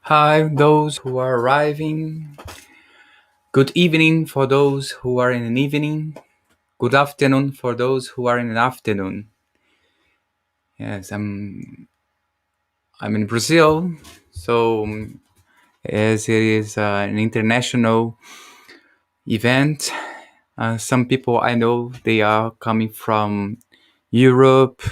Hi, those who are arriving. Good evening for those who are in an evening. Good afternoon for those who are in an afternoon. Yes, I'm in Brazil, so as it is an international event, some people I know they are coming from Europe,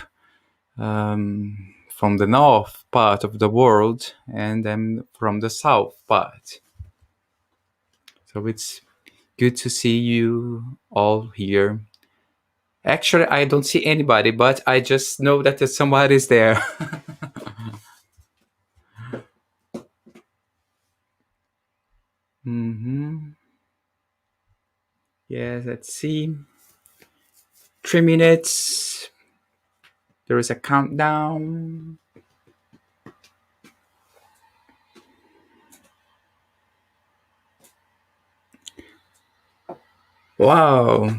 from the north part of the world, and then from the south part. So it's good to see you all here. Actually, I don't see anybody, but I just know that there's somebody is there. hmm Yes, let's see. 3 minutes. There is a countdown. Wow.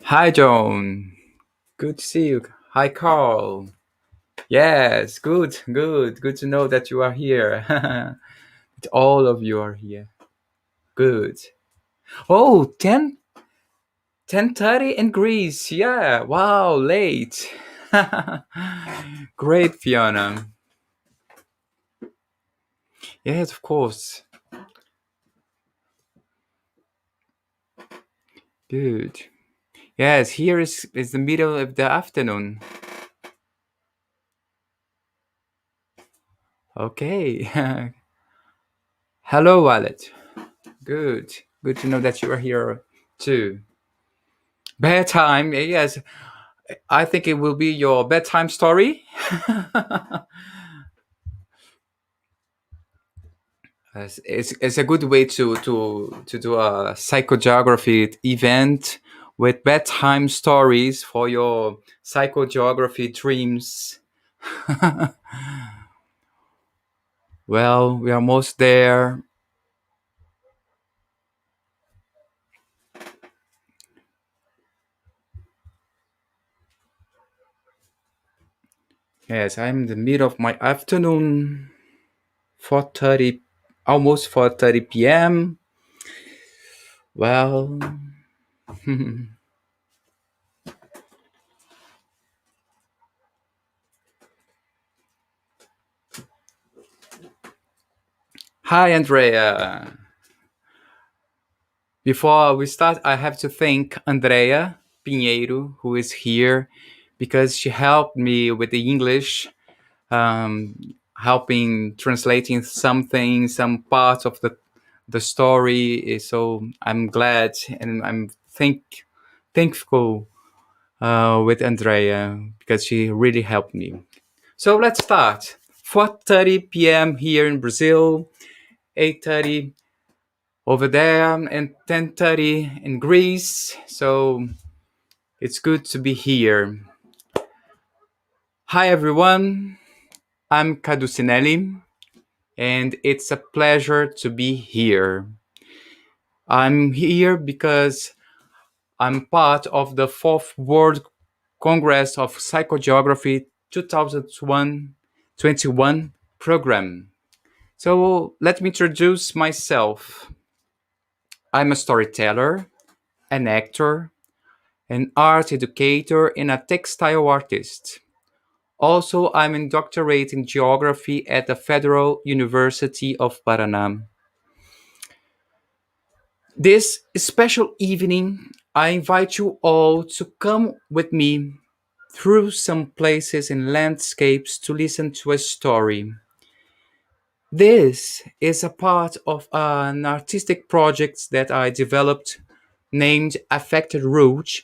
Hi, Joan. Good to see you. Hi, Carl. Yes, good to know that you are here. That all of you are here. Good. Oh, 10:30 in Greece. Yeah. Wow, late. Great, Fiona. Yes, of course. Good. Yes, here is the middle of the afternoon. Okay. Hello, Wallet. Good. Good to know that you are here too. Bedtime. Yes, I think it will be your bedtime story. It's a good way to do a psychogeography event with bedtime stories for your psychogeography dreams. Well, we are almost there. Yes, I'm in the middle of my afternoon, 4:30, almost 4:30 p.m. Well, hi, Andrea. Before we start, I have to thank Andrea Pinheiro, who is here, because she helped me with the English, um, helping translating something, some parts of the story. So I'm glad and I'm thankful with Andrea because she really helped me. So let's start. 4:30 p.m. here in Brazil, 8:30 over there, and 10:30 in Greece. So it's good to be here. Hi everyone, I'm Caducinelli, and it's a pleasure to be here. I'm here because I'm part of the Fourth World Congress of Psychogeography 2021 program. So let me introduce myself. I'm a storyteller, an actor, an art educator, and a textile artist. Also, I'm in doctorate in geography at the Federal University of Paraná. This special evening, I invite you all to come with me through some places and landscapes to listen to a story. This is a part of an artistic project that I developed named Affected Roots,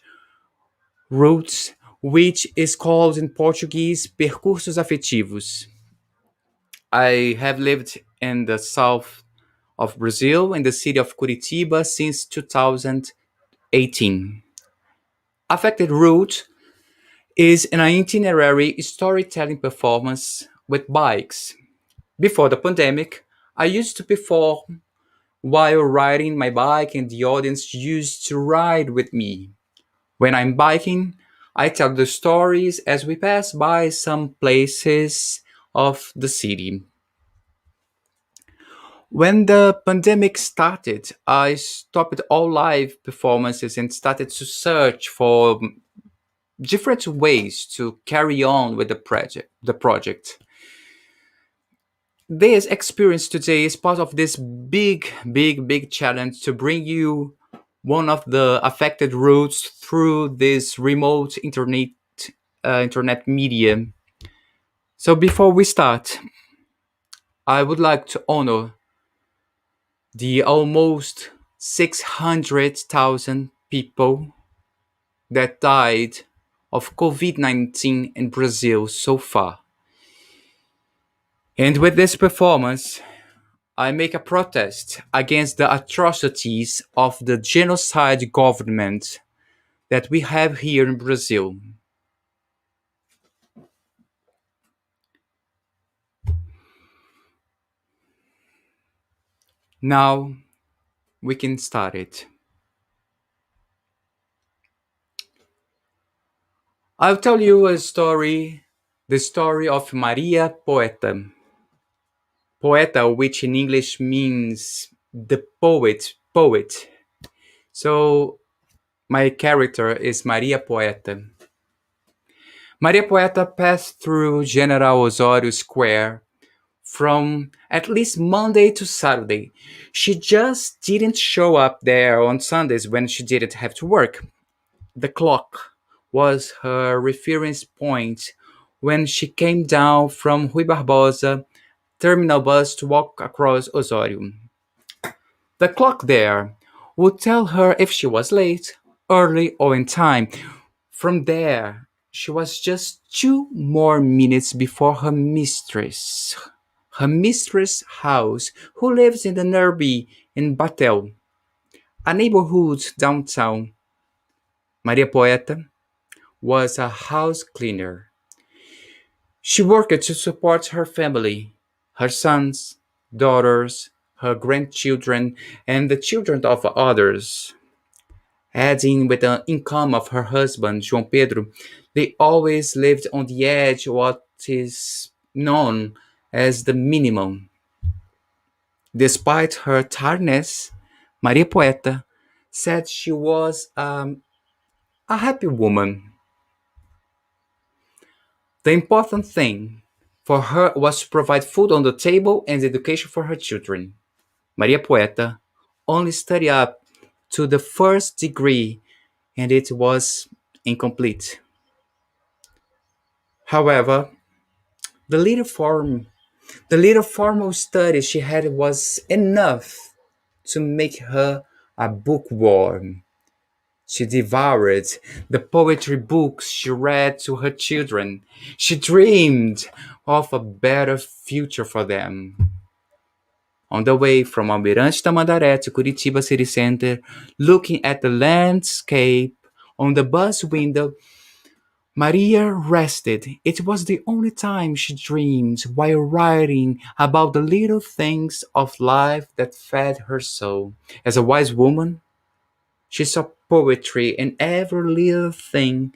which is called in Portuguese Percursos Afetivos. I have lived in the south of Brazil, in the city of Curitiba, since 2018. Affected Route is an itinerary storytelling performance with bikes. Before the pandemic, I used to perform while riding my bike, and the audience used to ride with me. When I'm biking, I tell the stories as we pass by some places of the city. When the pandemic started, I stopped all live performances and started to search for different ways to carry on with the project. This experience today is part of this big challenge to bring you one of the affected routes through this remote internet medium. So before we start, I would like to honor the almost 600,000 people that died of COVID 19 in Brazil so far. And with this performance, I make a protest against the atrocities of the genocide government that we have here in Brazil. Now we can start it. I'll tell you a story, the story of Maria Poeta. Poeta, which in English means the poet. So my character is Maria Poeta. Maria Poeta passed through General Osório Square from at least Monday to Saturday. She just didn't show up there on Sundays when she didn't have to work. The clock was her reference point when she came down from Rui Barbosa terminal bus to walk across Osório. The clock there would tell her if she was late, early, or in time. From there, she was just 2 more minutes before her mistress house, who lives in the Nerby in Batel, a neighborhood downtown. Maria Poeta was a house cleaner. She worked to support her family, her sons, daughters, her grandchildren, and the children of others. Adding with the income of her husband, João Pedro, they always lived on the edge of what is known as the minimum. Despite her tiredness, Maria Poeta said she was a happy woman. The important thing for her was to provide food on the table and education for her children. Maria Poeta only studied up to the first degree and it was incomplete. However, the little form the little formal study she had was enough to make her a bookworm. She devoured the poetry books she read to her children. She dreamed of a better future for them. On the way from Almirante Tamandaré to Curitiba City Center, looking at the landscape on the bus window, Maria rested. It was the only time she dreamed while writing about the little things of life that fed her soul. As a wise woman, she saw poetry in every little thing,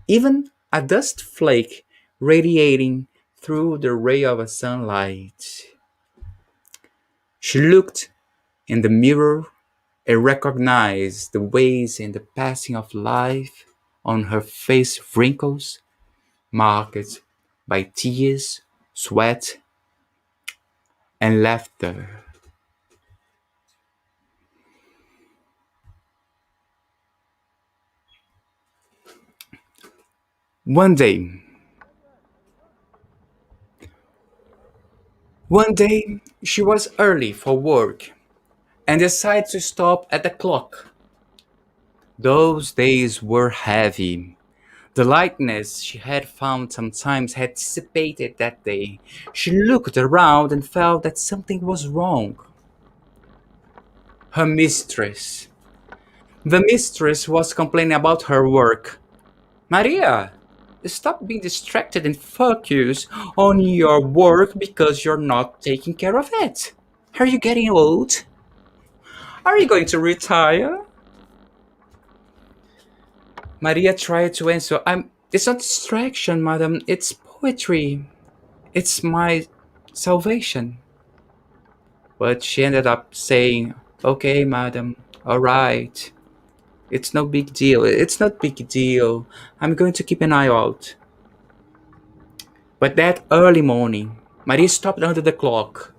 even a dust flake radiating through the ray of a sunlight. She looked in the mirror and recognized the ways in the passing of life on her face wrinkles marked by tears, sweat, and laughter. One day, one day, she was early for work and decided to stop at the clock. Those days were heavy. The lightness she had found sometimes had dissipated that day. She looked around and felt that something was wrong. Her mistress. The mistress was complaining about her work. Maria, stop being distracted and focus on your work because you're not taking care of it. Are you getting old? Are you going to retire? Maria tried to answer. It's not distraction, madam. It's poetry. It's my salvation. But she ended up saying, "Okay, madam, all right. It's no big deal. It's not big deal. I'm going to keep an eye out." But that early morning, Maria stopped under the clock.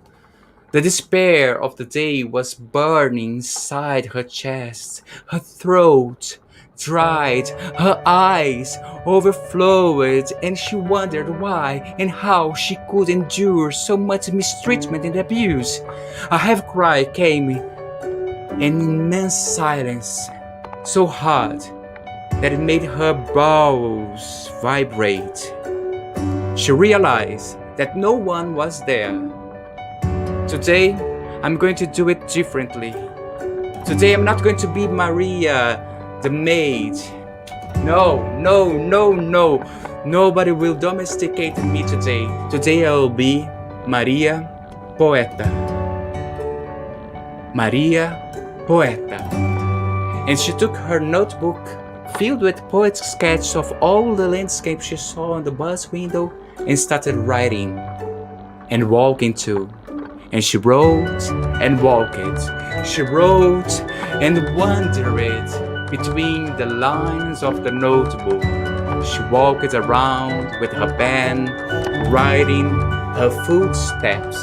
The despair of the day was burning inside her chest, her throat dried, her eyes overflowed, and she wondered why and how she could endure so much mistreatment and abuse. A half cry came in immense silence, so hard that it made her bowels vibrate. She realized that no one was there. Today, I'm going to do it differently. Today, I'm not going to be Maria, the maid. No, no, no, no. Nobody will domesticate me today. Today, I will be Maria Poeta. Maria Poeta. And she took her notebook filled with poetic sketches of all the landscapes she saw on the bus window and started writing and walking too. And she wrote and walked. She wrote and wandered between the lines of the notebook. She walked around with her pen, writing her footsteps.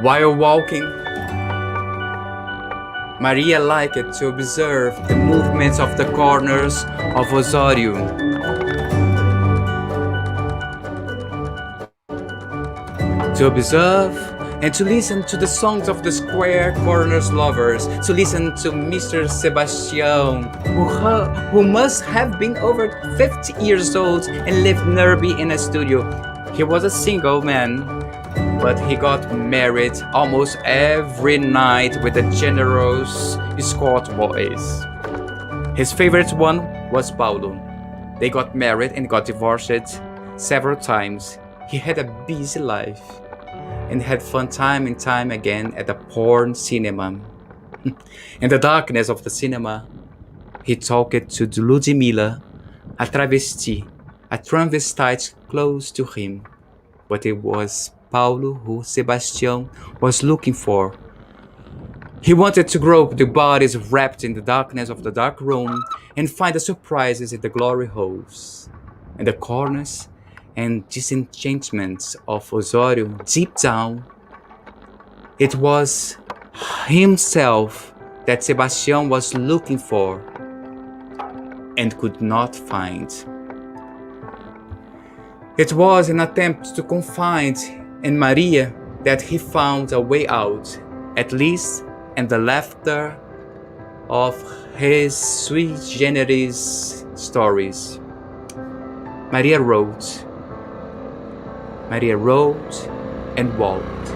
While walking, Maria liked to observe the movements of the corners of Osório. To observe and to listen to the songs of the square corners lovers, to listen to Mr. Sebastian, who must have been over 50 years old and lived nearby in a studio. He was a single man, but he got married almost every night with the generous escort boys. His favorite one was Paulo. They got married and got divorced several times. He had a busy life and had fun time and time again at the porn cinema. In the darkness of the cinema, he talked to Ludmila, a travesti, a transvestite close to him. But it was Paulo who Sebastian was looking for. He wanted to grope the bodies wrapped in the darkness of the dark room and find the surprises in the glory holes, and the corners and disenchantments of Osório deep down. It was himself that Sebastian was looking for and could not find. It was an attempt to confide in Maria that he found a way out, at least in the laughter of his sui generis stories. Maria wrote and walked.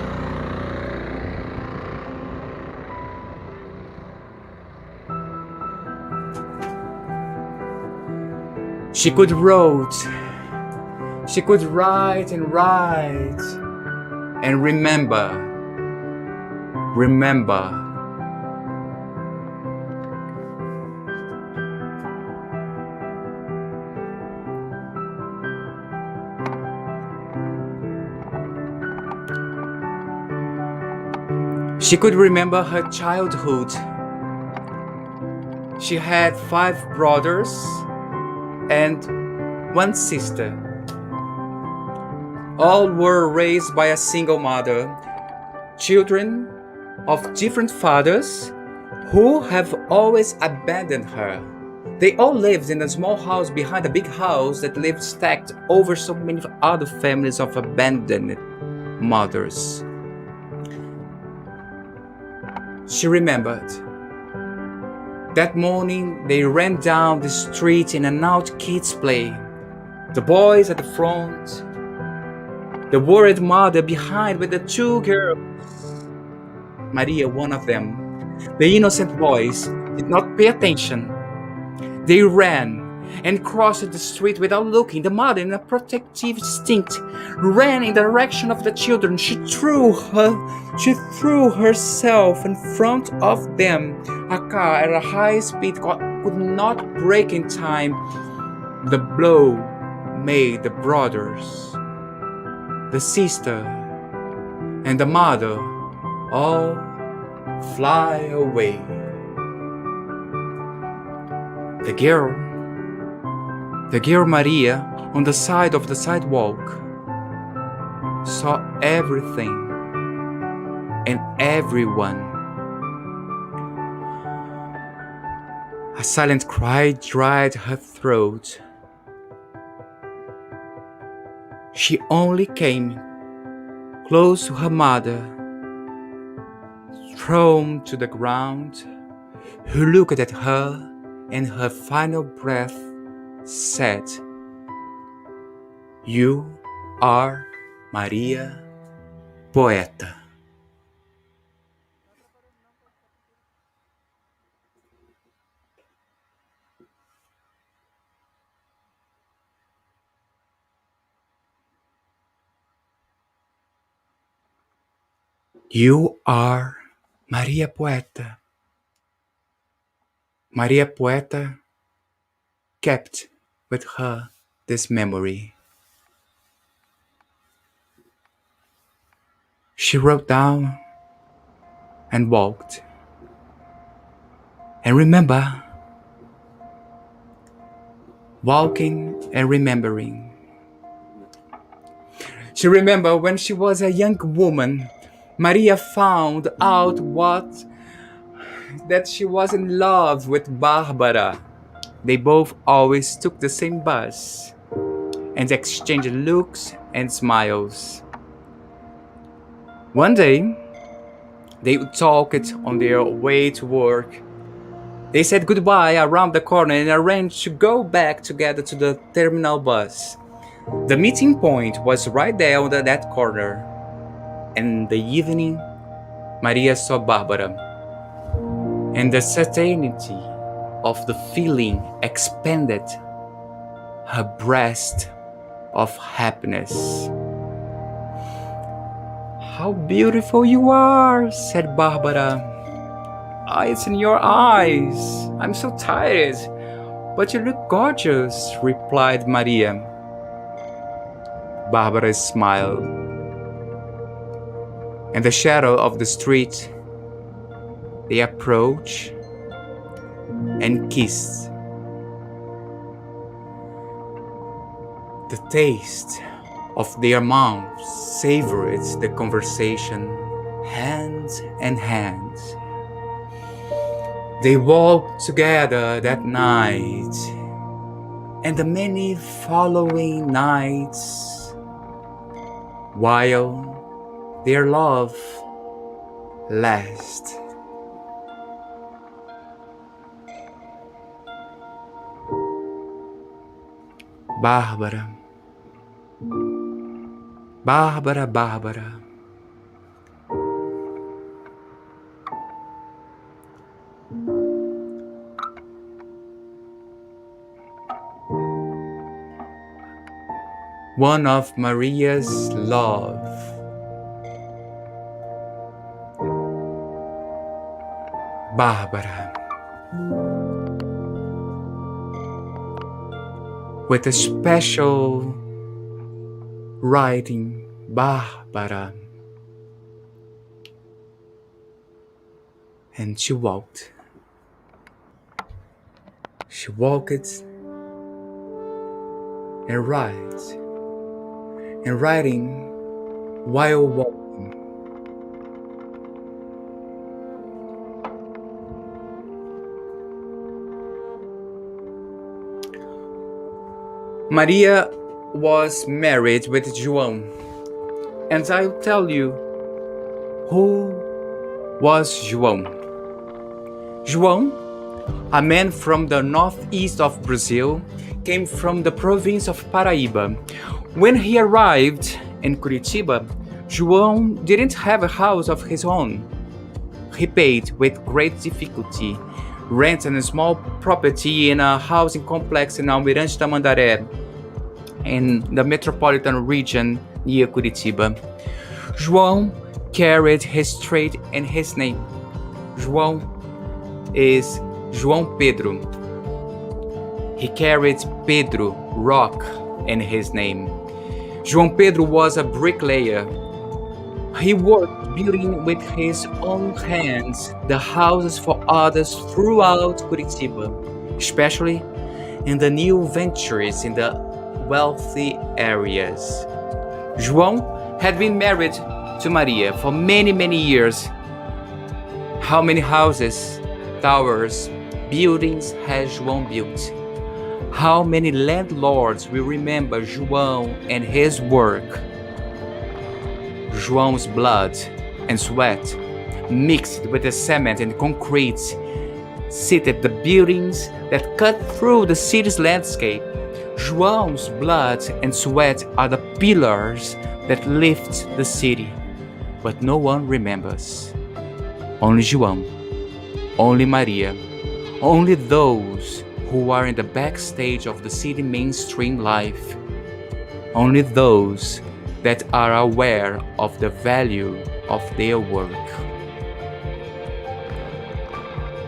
She could write and write and remember. She could remember her childhood. She had 5 brothers and 1 sister. All were raised by a single mother, children of different fathers who have always abandoned her. They all lived in a small house behind a big house that lived stacked over so many other families of abandoned mothers. She remembered. That morning, they ran down the street in an out kids' play. The boys at the front, the worried mother behind with the 2 girls. Maria, one of them. The innocent boys did not pay attention. They ran and crossed the street without looking. The mother, in a protective instinct, ran in the direction of the children. She threw herself in front of them. A car at a high speed could not brake in time. The blow made the brothers, the sister, and the mother all fly away. The girl Maria, on the side of the sidewalk, saw everything and everyone. A silent cry dried her throat. She only came close to her mother, thrown to the ground, who looked at her, and her final breath said, "You are Maria Poeta." You are Maria Poeta. Maria Poeta kept with her this memory. She wrote down and walked. And remember, walking and remembering. She remembered when she was a young woman, Maria found out that she was in love with Barbara. They both always took the same bus and exchanged looks and smiles. One day, they talked on their way to work. They said goodbye around the corner and arranged to go back together to the terminal bus. The meeting point was right there on that corner. In the evening, Maria saw Barbara, and the certainty of the feeling expanded her breast of happiness. "How beautiful you are," said Barbara. "It's in your eyes. I'm so tired, but you look gorgeous," replied Maria. Barbara smiled. In the shadow of the street, they approached and kissed. The taste of their mouths savored the conversation, hand in hand. They walked together that night and the many following nights, while their love lasted. Barbara, Barbara, Barbara. One of Maria's love. Barbara. With a special writing, Barbara. And she walked. She walked and writing while walking. Maria was married with João, and I'll tell you who was João. João, a man from the northeast of Brazil, came from the province of Paraíba. When he arrived in Curitiba, João didn't have a house of his own. He paid with great difficulty rented a small property in a housing complex in Almirante Tamandaré, in the metropolitan region near Curitiba. João carried his trade in his name. João is João Pedro. He carried Pedro, rock, in his name. João Pedro was a bricklayer. He worked building with his own hands the houses for others throughout Curitiba, especially in the new ventures in the wealthy areas. João had been married to Maria for many, many years. How many houses, towers, buildings has João built? How many landlords will remember João and his work? João's blood and sweat, mixed with the cement and concrete, seated the buildings that cut through the city's landscape. João's blood and sweat are the pillars that lift the city, but no one remembers. Only João, only Maria, only those who are in the backstage of the city mainstream life, only those that are aware of the value of their work.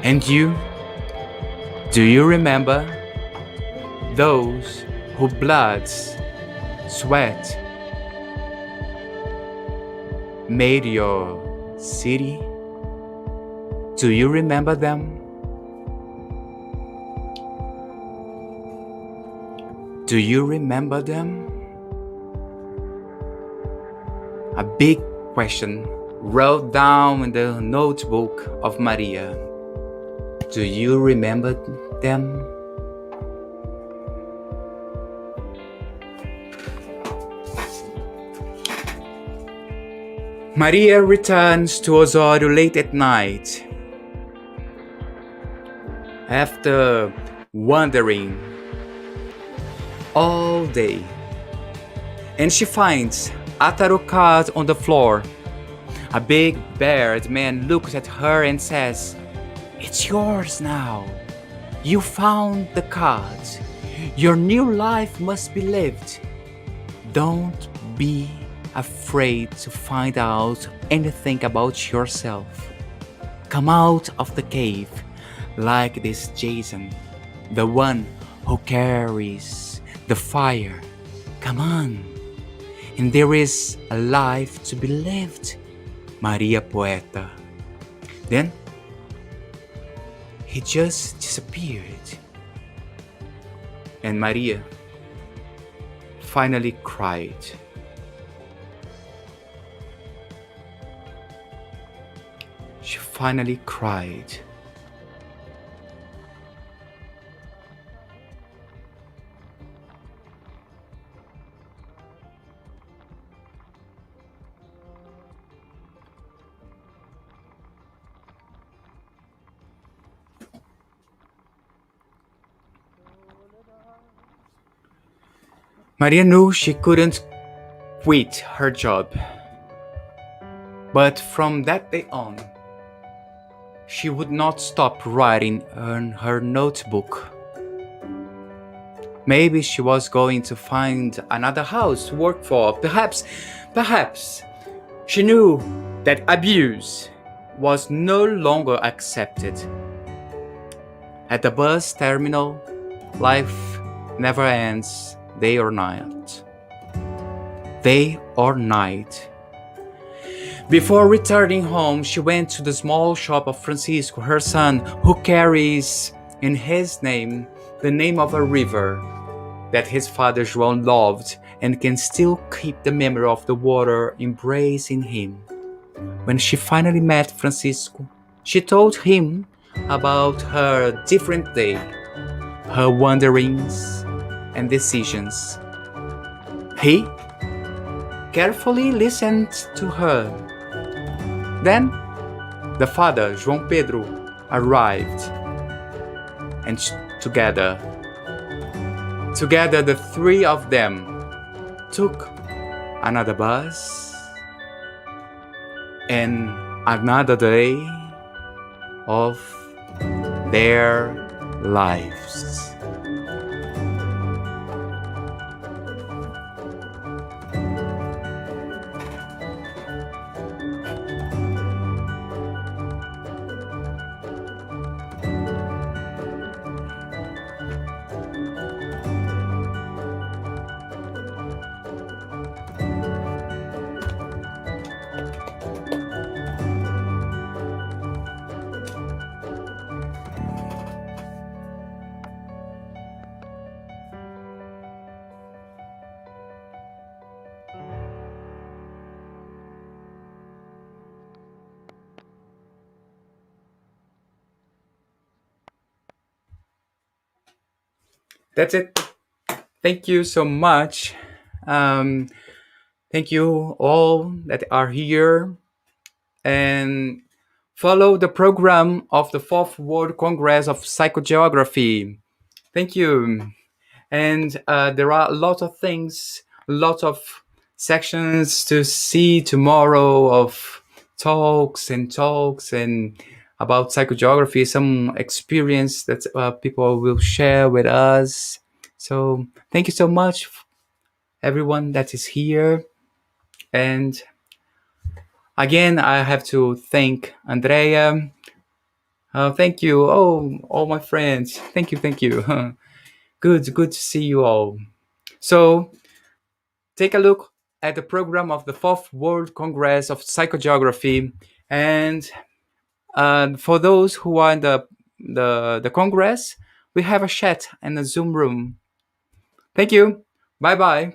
And you, do you remember those whose blood, sweat made your city? Do you remember them? Do you remember them? A big question wrote down in the notebook of Maria. Do you remember them? Maria returns to Osório late at night. After wandering all day, and she finds a tarot card on the floor. A big bearded man looks at her and says, "It's yours now. You found the card. Your new life must be lived. Don't be afraid to find out anything about yourself. Come out of the cave like this Jason, the one who carries the fire. Come on. And there is a life to be lived, Maria Poeta." Then he just disappeared. And Maria finally cried. She finally cried. Maria knew she couldn't quit her job. But from that day on, she would not stop writing in her notebook. Maybe she was going to find another house to work for. Perhaps she knew that abuse was no longer accepted. At the bus terminal, life never ends, day or night. Day or night. Before returning home, she went to the small shop of Francisco, her son, who carries in his name the name of a river that his father João loved and can still keep the memory of the water embracing him. When she finally met Francisco, she told him about her different day, her wanderings and decisions. He carefully listened to her. Then the father, João Pedro, arrived, and together the three of them took another bus and another day of their lives. That's it. Thank you so much. Um, Thank you all that are here and follow the program of the Fourth World Congress of Psychogeography. Thank you. And there are a lot of things, a lot of sections to see tomorrow of talks and about psychogeography, some experience that people will share with us. So thank you so much, everyone that is here. And again, I have to thank Andrea. Thank you. Oh, all my friends. Thank you. Thank you. Good to see you all. So take a look at the program of the Fourth World Congress of Psychogeography. And for those who are in the Congress, we have a chat in the Zoom room. Thank you. Bye bye.